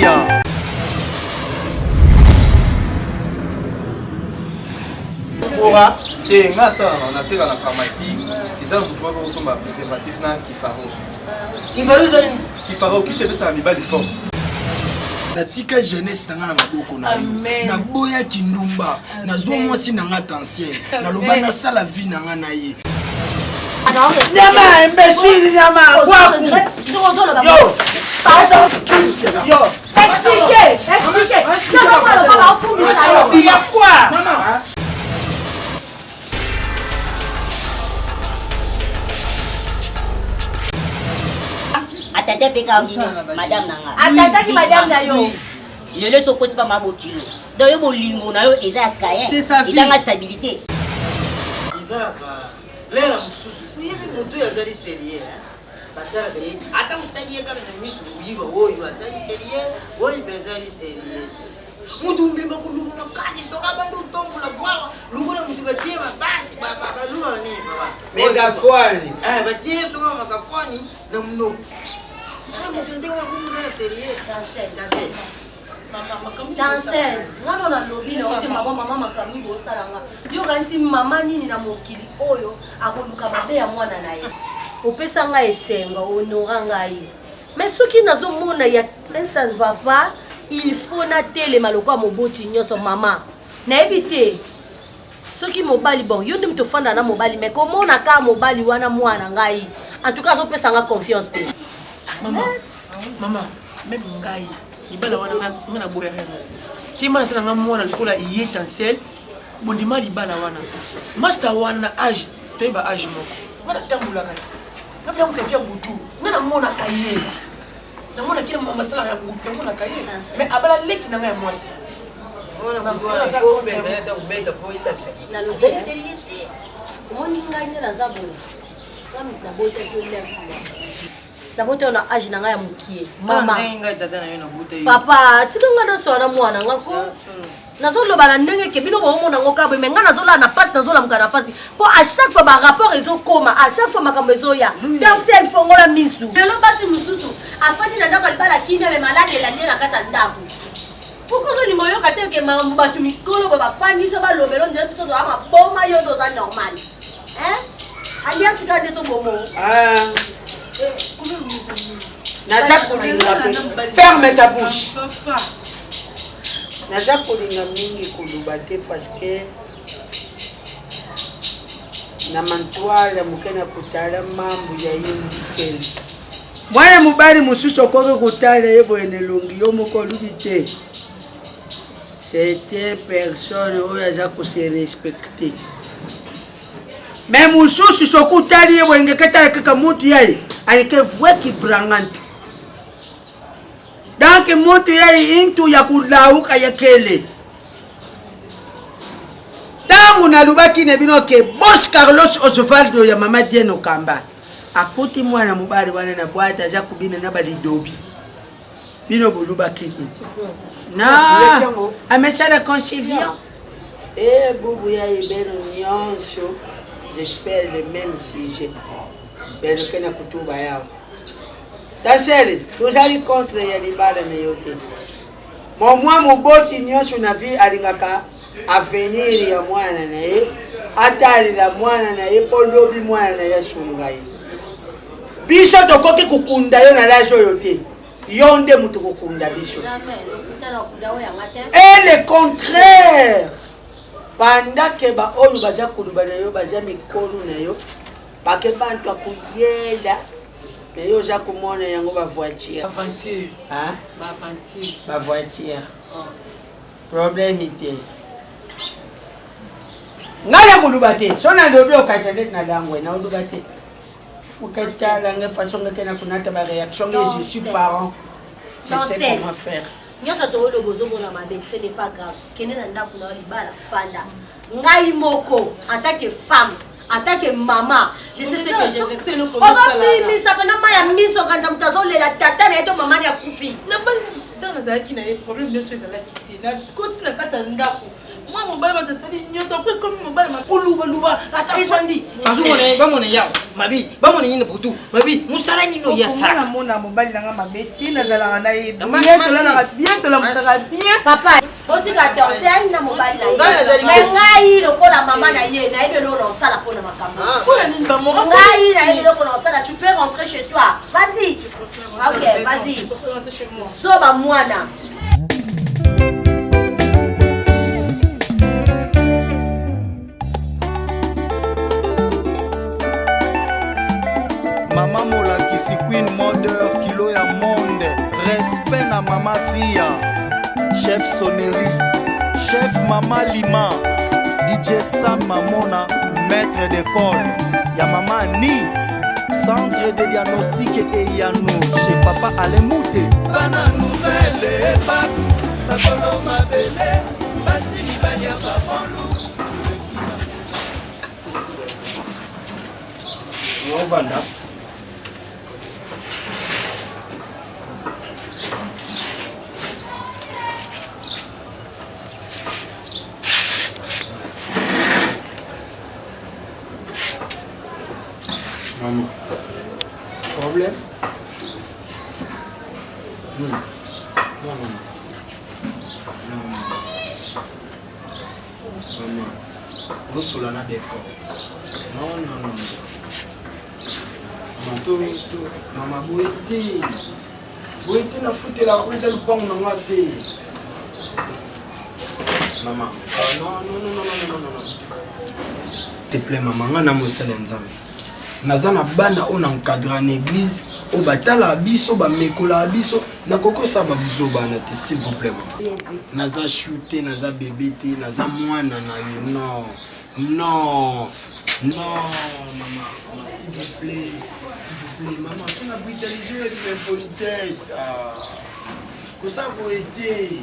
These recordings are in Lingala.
Mia. Ora, et nga ça on a été dans la pharmacie, ils ont beaucoup de préservatifs na Kifaro. Kifaro qui se fait ça mi ba de force. Natika jeunesse nanga na maboko na yo. Na boya kindumba, na zo mwasi nanga ancien. Na loba na sala vie nanga na ye. Nyama imbécile nyama kwaku. Yo. Yo. Expliquez. Il y a quoi? Maman. Atata peka madame nanga. Atata ki madame na yo. Je le suppose pas ma bokilo. Dans yo bolingo na yo eza kayen. C'est sa vie. Eza ma stabilité. Izala ba. Lera mususu. Kuyibi mutu yazali sérieux hein. Batala be. Ata mutagiye kala na misu kuyiba woyo azali sérieux. Woyo bezali sérieux. Mutu mbimba kulungu na kazi soka bandu tombola voir. Lungula mutu batie basi baba luma ni baba. Megafoni. Batie soka megafoni na mno. Dansel, ngalo na lobi na ote mama makambi bo salanga. Yo kanti mama nini na mokili oyo akoluka mabe ya mwana na ye. Opesa nga esenga honora ngai. Mais soki nazomona ya ça ne va pas, il faut na tele maloko moboti nyoso mama. Na ebite. Soki mobali bon, yo ndim to fanda na mobali mais comment na ka mobali wana mwana ngai. En tout cas, zo pesa nga confiance te. Maman, même ngai, libala wana ngana boya heno. Tima sana ngamona likola yétancel, bondima libala wana. Master wana âge, toyeba âge moko. Ngana tambula kati. Kabla mutafia butu, ngana mona kaye. Na mona kile mama sala ya butu, mona kaye. Mais abala leki na ngai mwasi. Ona mwana sa ko be na ubeka po ila tsaki. Na lo c'est sérieux. Moni nganya na zabo. Kama zabote to lefu. Nabote ona âge nanga ya mukie. Mama. Papa, tikanga na swana mwana ngako. Nazoloba na ndenge ke bino bo mona ngoka bo menga nazola na passe nazola mukana passe. Po à chaque fois ba rapport ezo koma, à chaque fois makambo ezo ya. Dans celle fongola misu. Lelo basi mususu. Afadi na ndako libala kimia be malade la ndena kata ndako. Pourquoi zo limoyo kate ke mambo batu mikolo ba fani so ba lobelo nje biso do ama boma yo do za normal. Hein? Alias ka de so bomo. Ferme ta bouche. Naja kolinga mingi kulubate parce que na mantwala mukena kutala mambo ya yindikeli. Mwana mubali mususu okoko kutala yebo enelongi yo moko lubite. C'était personne oyo aza ko se respecter. Mais mususu sokutali yebo ngekata kaka mutu yayi ayeke vwe ki brangante. Donc mutu yayi into ya kulauka yakele. Tangu na lubaki ne bino ke Boss Carlos Osvaldo ya mama Dieno Kamba. Akuti mwana mubali wana na bwata za kubina na balidobi. Bino bolubaki ni. Na ameshala concevoir. Bubu yayi beno nyonso. J'espère le même sujet. Ben le kena kutuba yao. Taseli, tuzali contre ya libala na yote. Mwa muboti nyonso na vie alingaka avenir ya mwana na ye. Atali la mwana na ye polobi mwana na ye sungai. Biso tokoki kukunda yo na lajo yote. Yonde mutu kukunda biso. Et le contraire. Pendant que ba oyo baza kuluba na yo baza mikolo na yo bake bantu akuyela na yo za kumona yango ba voiture hein ba voiture problème ite ngala kuluba te sona ndobi okatele na langwe na kuluba te ukatala nge façon que na kunata ba réaction je suis parent je sais comment faire. Nyosa to lo bozo bona mabe ce n'est pas grave. Kenena ndako na libala fanda. Ngai moko en tant que femme, en tant que maman, je sais ce que je veux. Aujourd'hui, mi sapana maya miso kanja mutazo lela tata na eto mama ya kufi. Na ban dans les qui na problème de choses à la quitter. Na continue kata ndako. Moi, mon bal va te salir. Nous sommes prêts comme mon bal. Oluba, attends, Fandi. Kazu mona, ba mona ya. Mabi, ba mona ni butu. Mabi, musara ni no ya sara. Mona mobali nanga mabeti na zala na ye. Bien to la mutaka bien. Papa, on dit que tu es un mobile là. Mais ngai le ko la maman na ye, na ye lo lo sala pour na makambo. Ngai na ye lo ko la sala, tu peux rentrer chez toi. Vas-y. OK, vas-y. Tu peux rentrer chez moi. Soba mwana. Mama molakisi Queen Mother kilo ya monde. Respect na mama Fia. Chef Sonnerie, chef Mama Lima, DJ Sam Mamona, maître d'école. Ya mama Ni, centre de diagnostic et Yano, chez papa Alemouté. Bana nouvelle époque, Babolo Mabele, Basili Balia Babolo. Banda. Maman, problème? Non, non, maman. Non, maman. Vous soulez la décor. Non, non, non. Maman, boité na fouté la rose le pont na ngate. Maman, non, non, non, non, non, non, non. Te plaît, maman, ngana mosala nzambe. Nazana bana on encadre en église au batala biso ba mekola biso na koko sa ba buzo bana te s'il vous plaît. Naza shooter naza bébé te naza mwana na yo non non non maman s'il vous plaît maman si na brutaliser de l'impolitesse que ça va été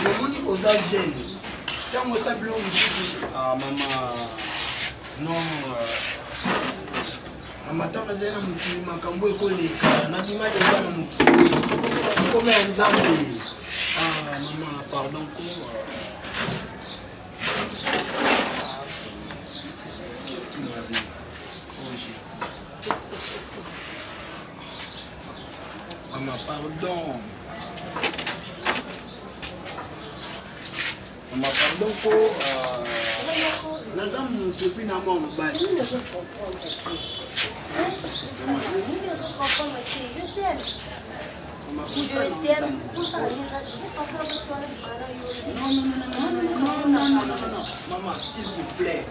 maman ni aux jeunes tant que ça blanc maman non Amata na zena mukili makambo ekoleka na bima de zana mukili comme un nzambe maman pardon qu'est-ce qui m'arrive oh Jésus maman pardon maman pardon Nazam depuis na mon bal. Je maman, s'il vous plaît.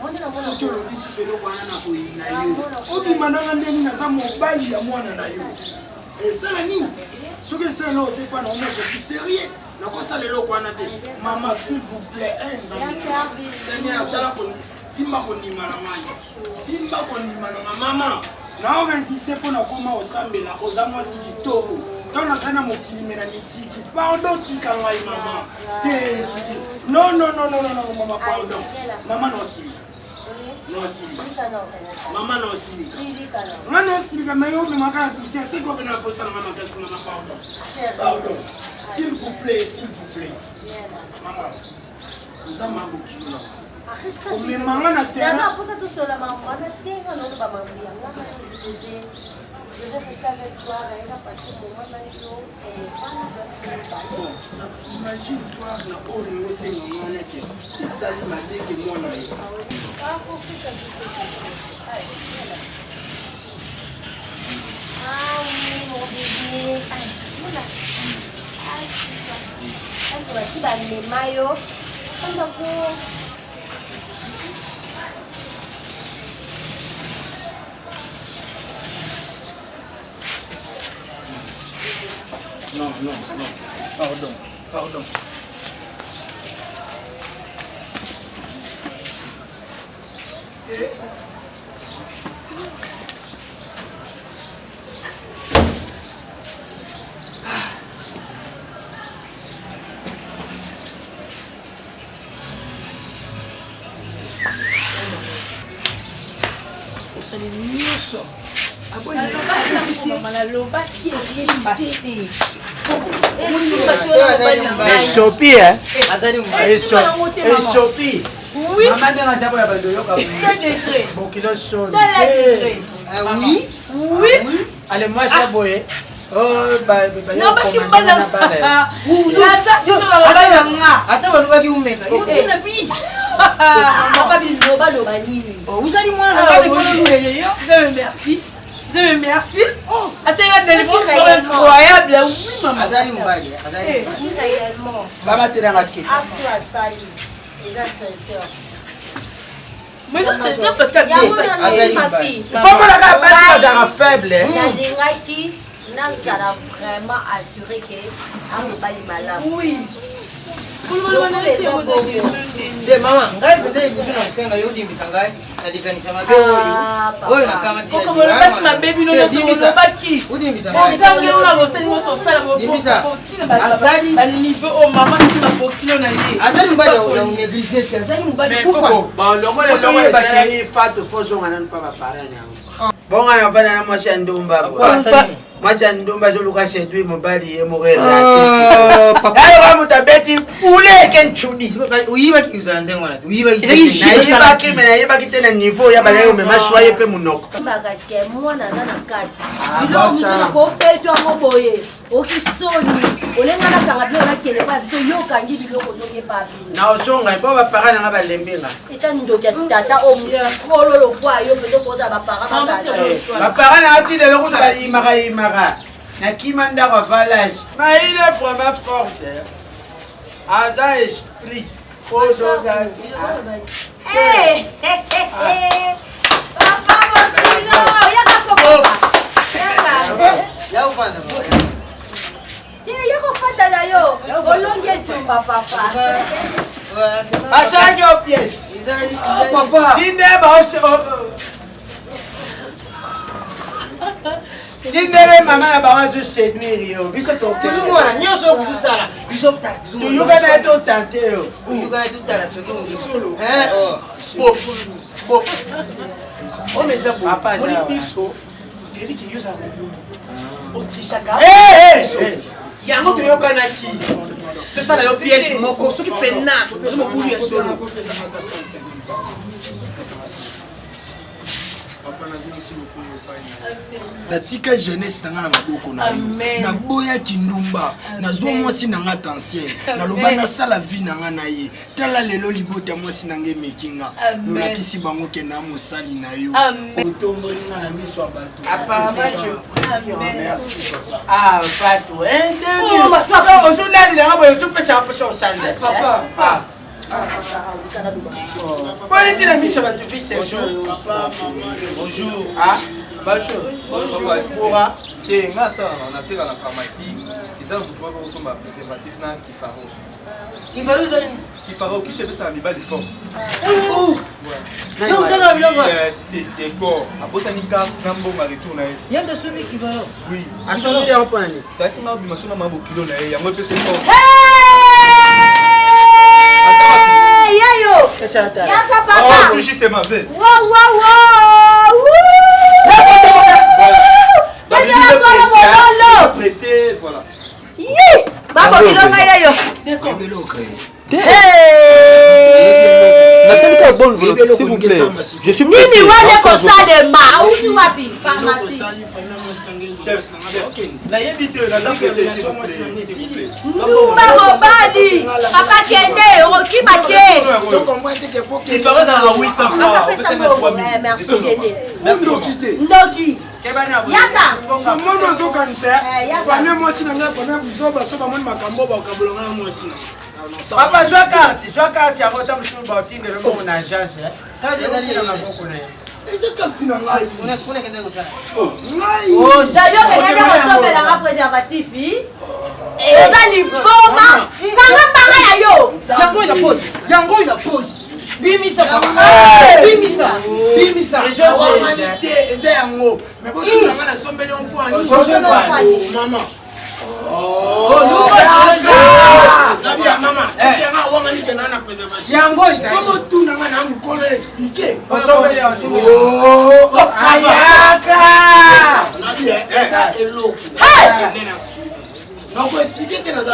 Si tu le dis, c'est le wanana ko inayo. Obi mananga ndeni naza mobali ya mwana na yo. Et ça la nini? Ce que c'est là, t'es pas normal, je suis sérieux. Nakosa lelo kwana te. Maman, s'il vous plaît, Seigneur, tala ko simba ko ndima na manya. Simba ko ndima na mama. Na on insister pour na koma osambela ozamwa sikitoko. Tona kana mokili mena mitiki. Pardon tika ngai maman. Te tiki. Non non non non non maman pardon. Maman non si. Non si. Maman non si. Maman non si mais yo me makana tusia siko bena posa na maman kasi maman pardon. Pardon. S'il vous plaît, maman. Nous avons un beaucoup là. arrête ça. On met maman à terre. Je vais rester avec toi, parce que pour moi, bon, imagine toi, na au niveau c'est maman qui salit ma dé que moi là. Ah oui, mon bébé. Voici les maillots. Non, non, non. Pardon, pardon. Et... C'est les mieux. Mama naloba qui est résisté. Esopi, hein? Esopi. Oui. Maman de la Jabo, bon kilo sonne. Oui. Oui. Allez, moi, c'est boé. Oh, bah, non, parce que pas là. Attends, on va dire où mec. Il y a une bise. Papa, il ne va pas le bannir. Vous allez moi Merci. Merci. C'est un téléphone incroyable. Oui, maman. Azali Mbali. Réellement. Maman, t'es dans la quête. Les ascenseurs. Mais ça c'est sûr parce que ma fille. Il faut que la personne soit faible. Il y a des gars qui n'ont vraiment assuré que on va les malades. oui. De maman, ngai peut-être que vous n'avez pas eu de bisangai, ça dit que ça m'a bien eu. Oh, la caméra. Comment le battre ma baby non se pas qui. Où dit On bisangai? va aller là au séjour sur ça Azali. le niveau oh maman si ma bokilo na ye. Azali Mbali on négligé, Azali Mbali kufa. Bon, le c'est fat de faux on n'a pas parler. Bon, on va aller à moi c'est Ndomba. Moi c'est Ndomba je Lucas séduit mon bali et mourir. Papa, on va tabeti poulet ken chudi. Oui, va qui vous en demande. Oui, va qui. Na qui mais na qui tena niveau ya bale me mashoye pe munoko. Bagake mwana na kati. Bilo musana ko peto ngoboye. Okisoni. Olenga na kanga bio na kele pa so yo kangi biloko zoke pa. Na osonga ipo ba parana nga balembenga. Eta ndoka tata o kololo kwa yo peto ko za ba parana. Ba parana ati de loko ta imara. Nakimanda kwa valage. Mais il est vraiment fort. Aza esprit. Papa Mokilo, yaka poko. Ya ufanda. Yako fata na yo. Olonge tumba papa. Achage au piège. Papa. Tinde ba Tindere mama ya bawa zo séduire yo. Biso to Tuzumwana nyoso kuzusala. Biso tala tuzumwana. Yuga na to tante yo. Yuga na to tala tuzumwana. Bof. On met ça pour Papa ça. biso. Deli ki yo za mo. Okishaka. Yango to yo kanaki. To sala yo piège moko soki pena. Zo mo kulu ya solo. natika jeunesse nanga na maboko na yo naboyaki ndumba nazwa mwasi nanga ancien naloba nasala vie nanga na ye tala lelo libota mwasi nanga emekinga nolakisi bango ke na mosali na yo otombolinga na miso ya bato Fatou ozondalilanga boye ozopesa mposa osanda papa Bonjour. Bonjour. Et nga ça on a été dans la pharmacie. Ils ont beaucoup de préservatifs na Kifaro. Kifaro qui se fait ça mi bas de force. C'est décor. Abosa ni carte nambo ma retourna. Yanda somi Kifaro. Oui. Asolo dia mpona. Tasi na bi masuna mabo kilo na ya mo pese force. Yayo. Yaka papa. Oh, juste ma belle. Wow. Pressé, voilà. Babo kilonga yayo. S'il vous plaît. Je suis pressé. Nini wane kosale ma usi wapi pharmacie. Na yebite na pressé s'il vous plaît. Ndumba mobali. Papa kende oki make. Je comprends que faut que Il paraît dans 800 francs. Merci kende. Ndoki. Yaka. Somono zokanisa. Fane mwasi nanga fane buzoba soba moni makambo ba kabulonga mwasi. Papa joa carte ya mota mshumba otinde le mo na agence. Kadi dali ya maboko na. Eza carte na ngai. Kuna kende kusala. Ngai. Dayo kende kosopela nga préservatif. Eza liboma. Kanga panga na yo. Yango ila pose. Bimisa papa. Bimisa. Humanité eza yango. Mais bo tuna nga na sombeli on point. Mama. Maman, comment tout n'a pas expliqué? Donc expliquer te naza.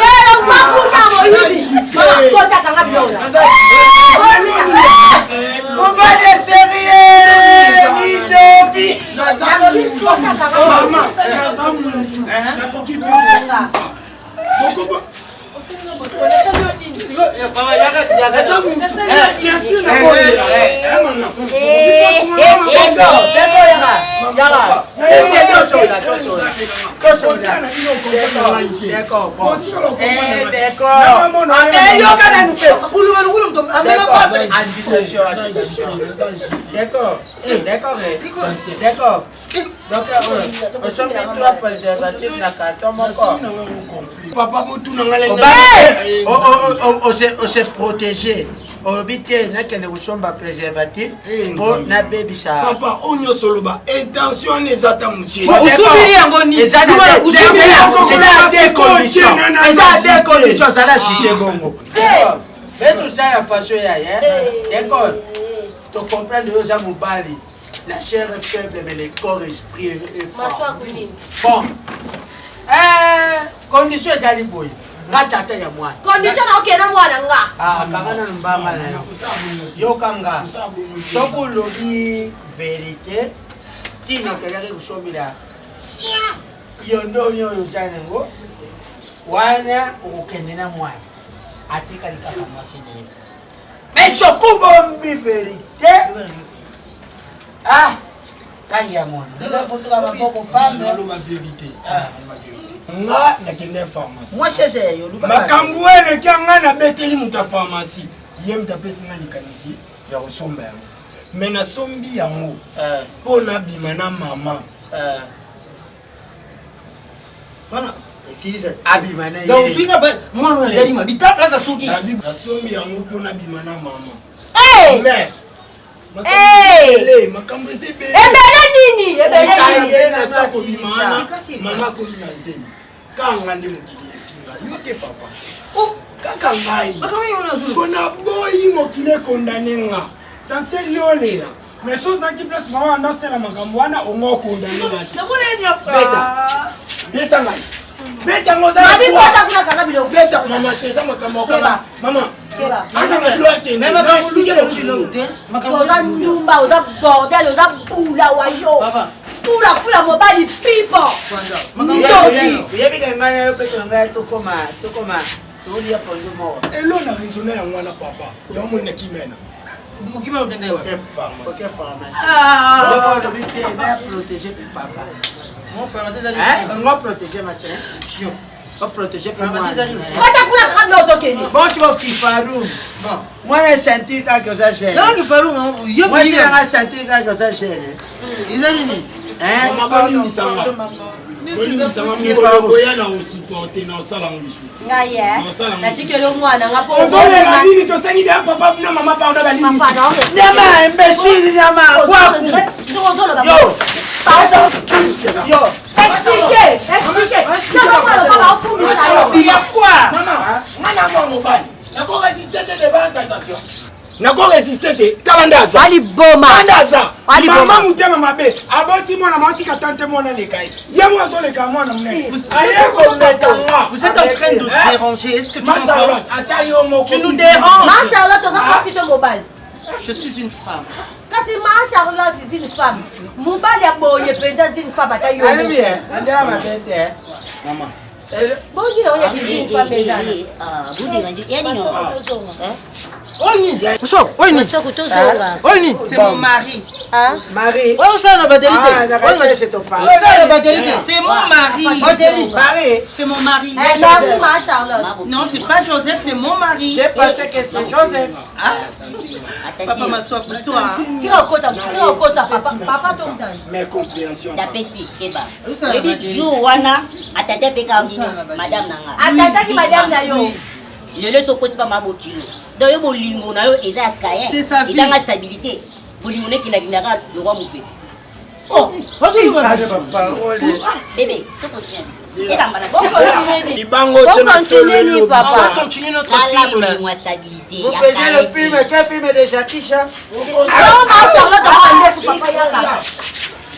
Mobali ya sérieux Lidobi. Mama, naza mutu. Nakoki pe kosuka. Bokoba. Naza mutu. Bien sûr nakolela. D'accord. Donc, on s'en met trois préservatifs dans le carton, mon corps. Papa, on s'est protégé. On évite que sommes préservatifs pour na baby ça. Papa, on y soloba. Intention les attentes. Des conditions, ça l'a chité bongo. Mais tout ça, la façon, d'accord. Tu comprends de nos amoubali. La chair est faible, mais le corps, esprit est fort. Bon. Condition, c'est à l'ibouille. Ratata ya mwana. Condition na okena mwana nga. Ah, kangana mbamba na yo. Yo kanga. Soko lobi vérité. Tino kelele kushomila. Yondo yo zanengo. Wana ukende na mwana. Atika likaka mwasine. Mais soko bombi vérité. Ah, kangia mwana. Ndio fotoka maboko pambe. La vérité. Nga nakende pharmacie. Moi chez yo luba. Makambo eleki nga na beteli muta pharmacie. Ye mutapesi nga likanisi ya kosomba yango. Me nasombi yango mpo nabima na mama. Wana esili abima na ye. donc swinga ba mwana nazali mabita plaza soki. Nasombi yango mpo nabima na mama. Mais makambo ezebele. Ebele nini? Mama komi na zemi. Kanga nde mokili efinga. Yo te papa. Kaka ngai. Kona boyi mokili ekondane nga. Tanseli olela. Mais sozaki place mama andasela makambo wana ongo kondane nga. Beta ngai. Beta ngoza. Beta mama cheza makambo kama. Mama. Anga mablo akende. Même quand vous lui dites Oza nyumba, oza bordel, oza bula wayo. Pula mobali pipo. Yebi ngana yo pe ngana tokoma. Tolia pondo mo. Elo na raisonner ya mwana papa. Ya mwana kimena. ukima utendewa. OK pharmacie. Ah, on doit bien protéger papa. Mon pharmacie dali. On va protéger matin. On protéger pharmacie dali. Watakula kabla utokeni. Bon, tu vas kifaru. Bon. Moi je sentis quand ça gêne. Y'a kifaru moi. Moi je senti quand ça gêne. Izali ni. Mama bani misanga. Bani misanga mkoloko yana usipporter na osala ngisusu. Ngaye. Natikelo mwana ngapo. Ozolela nini tosengi bya papa na mama pa oda bali misi. Nyama imbécile nyama kwaku. Yo. Yo. Expliquez. Non, papa okumi na yo. Ya quoi? Mama, mwana mwa mobali. Nako résister devant tentation. Nako résister te talandaza. Ali boma. Talandaza. Mama mutema mabe. Aboti mwana matika tante mwana lekai. Yamo azoleka mwana mnene. Ayeko mbetanga. Vous êtes en train de déranger. Est-ce que tu comprends? Tu nous déranges. Ma Charlotte, on a profité mobile. Je suis une femme. Quand ma Charlotte est une femme, mobile a boye peut-être une femme à taille. Allez bien. Andrea ma bête. Maman. Bon Dieu, on est une femme déjà. Vous dérangez. Il y a une Oini. Oini. C'est mon mari. Hein? Marie. Oh, ça n'a pas d'élite. C'est ton père. C'est mon mari. Marie. C'est mon mari. Ma Charlotte. Non, c'est pas Joseph, c'est mon mari. J'ai pensé que c'est Joseph. Papa m'assoit pour toi. Qui recote papa tombe dans. Mais compréhension. Ta petit keba. Et dit jour wana atata peka madame nanga. Atata madame na yo. Le laisse au pas ma bokilo. Dans yo bolingo na yo eza kayen. C'est sa vie. Eza la stabilité. Bolingo ne kinakinaga le roi moupé. Oh, Bébé, tu continues. Ibango continue papa. On continue notre film. Stabilité. Vous faisiez le film, quel film de Jackie Chan? Alors ma Charlotte a parlé pour papa yanga.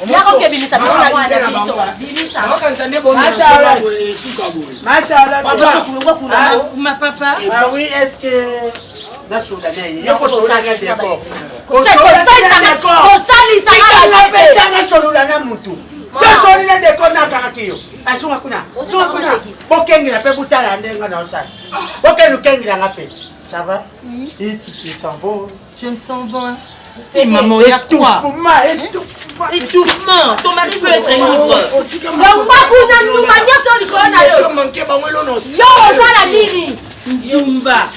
Yako bimisa bimisa mwana bimisa. Nakanisa nde bongo suka boye. Mashallah. Ma papa. Ah oui, est-ce que na soda naye. Yoko soda na décor. Na solula na mutu. Soli na décor na kakakiyo. Asunga kuna. Sunga kuna. Bokengira pe butala ndenga na osala. Bokenu kengira ngape. Ça va? Et tu te sens bon? Je me sens bon. Et maman, il y a quoi? Étouffement. Ton mari peut être libre. Yumba.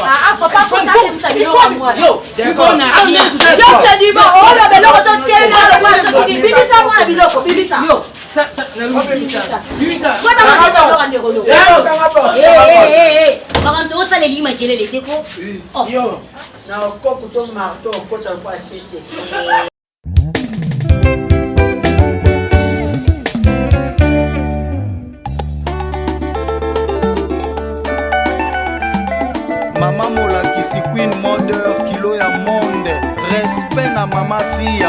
Ah, papa, faut t'acheter Yo, c'est du bon. Oh, le belo, on tient là, le bibi ça, moi, la biloko, bibi ça. Yo, ça, bibi ça. Toi, t'as un de Maman, ça les limes, quel est les décos? Yo, na okoko to marteau, okota kwa sete. Mama Molakisi Queen Modeur kilo ya monde respect na mama fia